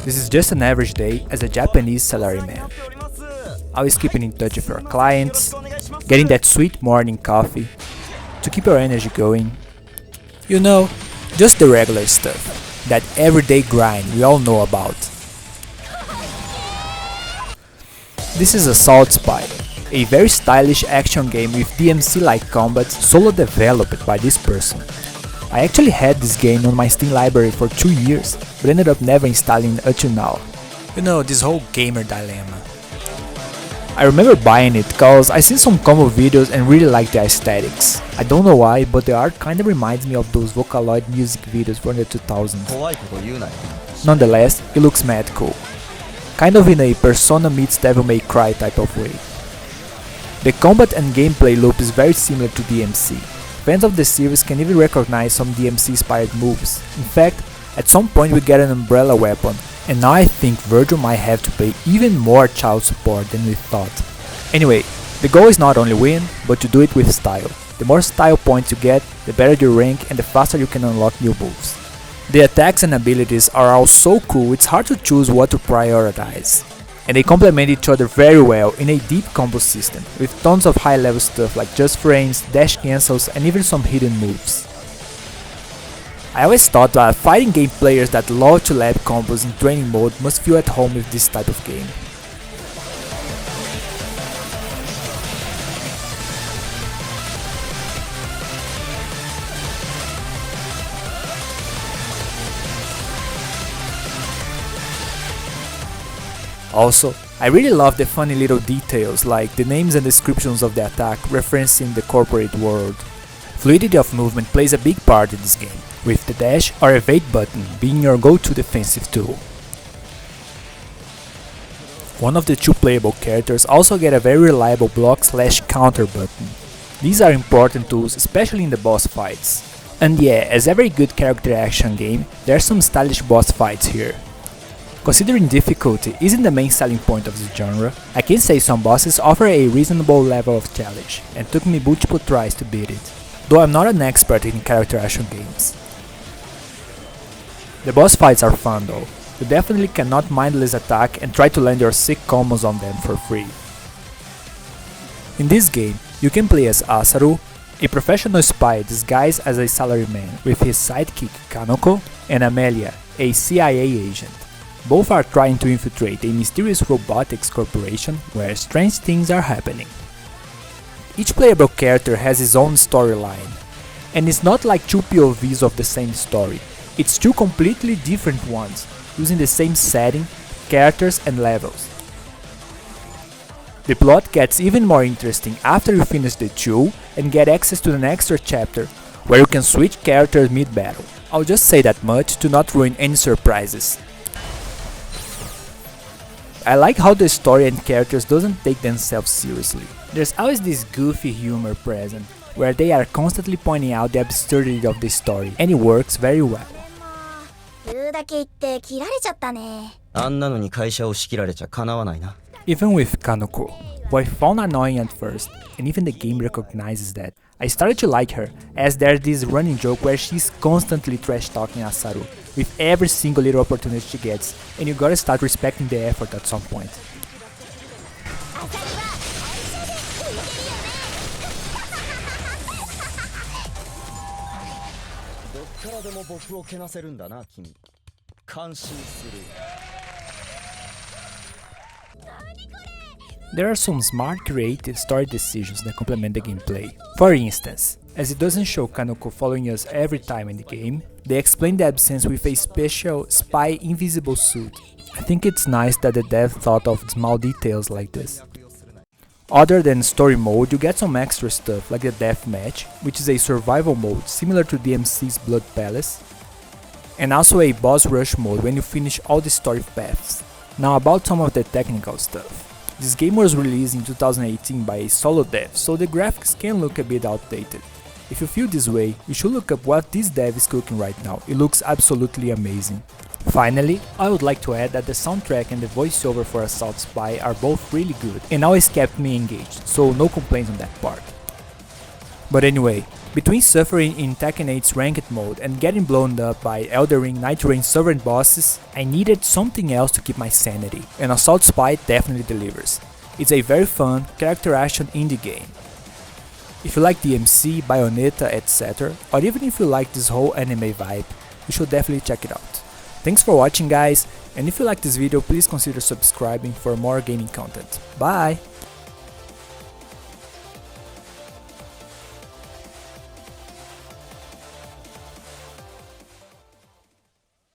This is just an average day as a Japanese salaryman. Always keeping in touch with your clients, getting that sweet morning coffee to keep your energy going. You know, just the regular stuff, that everyday grind we all know about. This is Assault Spy, a very stylish action game with DMC-like combat solo developed by this person. I actually had this game on my Steam library for 2 years, but ended up never installing it until now. You know, this whole gamer dilemma. I remember buying it cause I seen some combo videos and really liked the aesthetics. I don't know why, but the art kinda reminds me of those Vocaloid music videos from the 2000s. Nonetheless, it looks mad cool. Kind of in a Persona meets Devil May Cry type of way. The combat and gameplay loop is very similar to DMC. Fans of the series can even recognize some DMC-inspired moves. In fact, at some point we get an umbrella weapon, and now I think Virgil might have to pay even more child support than we thought. Anyway, the goal is not only win, but to do it with style. The more style points you get, the better your rank and the faster you can unlock new moves. The attacks and abilities are all so cool it's hard to choose what to prioritize. And they complement each other very well in a deep combo system, with tons of high level stuff like just frames, dash cancels and even some hidden moves. I always thought that fighting game players that love to lab combos in training mode must feel at home with this type of game. Also, I really love the funny little details like the names and descriptions of the attack referencing the corporate world. Fluidity of movement plays a big part in this game, with the dash or evade button being your go-to defensive tool. One of the two playable characters also get a very reliable block/counter button. These are important tools, especially in the boss fights. And yeah, as every good character action game, there are some stylish boss fights here. Considering difficulty isn't the main selling point of this genre, I can say some bosses offer a reasonable level of challenge, and took me multiple tries to beat it, though I'm not an expert in character action games. The boss fights are fun though. You definitely cannot mindless attack and try to land your sick combos on them for free. In this game, you can play as Asaru, a professional spy disguised as a salaryman with his sidekick Kanoko, and Amelia, a CIA agent. Both are trying to infiltrate a mysterious robotics corporation where strange things are happening. Each playable character has his own storyline, and it's not like two POVs of the same story, it's two completely different ones, using the same setting, characters and levels. The plot gets even more interesting after you finish the two and get access to an extra chapter, where you can switch characters mid-battle. I'll just say that much to not ruin any surprises. I like how the story and characters doesn't take themselves seriously. There's always this goofy humor present, where they are constantly pointing out the absurdity of the story, and it works very well. Even with Kanoko, who I found annoying at first, and even the game recognizes that, I started to like her, as there's this running joke where she's constantly trash-talking Asaru, with every single little opportunity she gets, and you gotta start respecting the effort at some point. There are some smart creative story decisions that complement the gameplay. For instance, as it doesn't show Kanoko following us every time in the game, they explain the absence with a special spy invisible suit. I think it's nice that the dev thought of small details like this. Other than story mode, you get some extra stuff like the deathmatch, which is a survival mode similar to DMC's Blood Palace, and also a boss rush mode when you finish all the story paths. Now about some of the technical stuff. This game was released in 2018 by a solo dev, so the graphics can look a bit outdated. If you feel this way, you should look up what this dev is cooking right now, it looks absolutely amazing. Finally, I would like to add that the soundtrack and the voiceover for Assault Spy are both really good and always kept me engaged, so no complaints on that part. But anyway, between suffering in Tekken 8's ranked mode and getting blown up by Elden Ring Night Rain Sovereign bosses, I needed something else to keep my sanity, and Assault Spy definitely delivers. It's a very fun, character action indie game. If you like DMC, Bayonetta, etc., or even if you like this whole anime vibe, you should definitely check it out. Thanks for watching guys, and if you like this video please consider subscribing for more gaming content. Bye!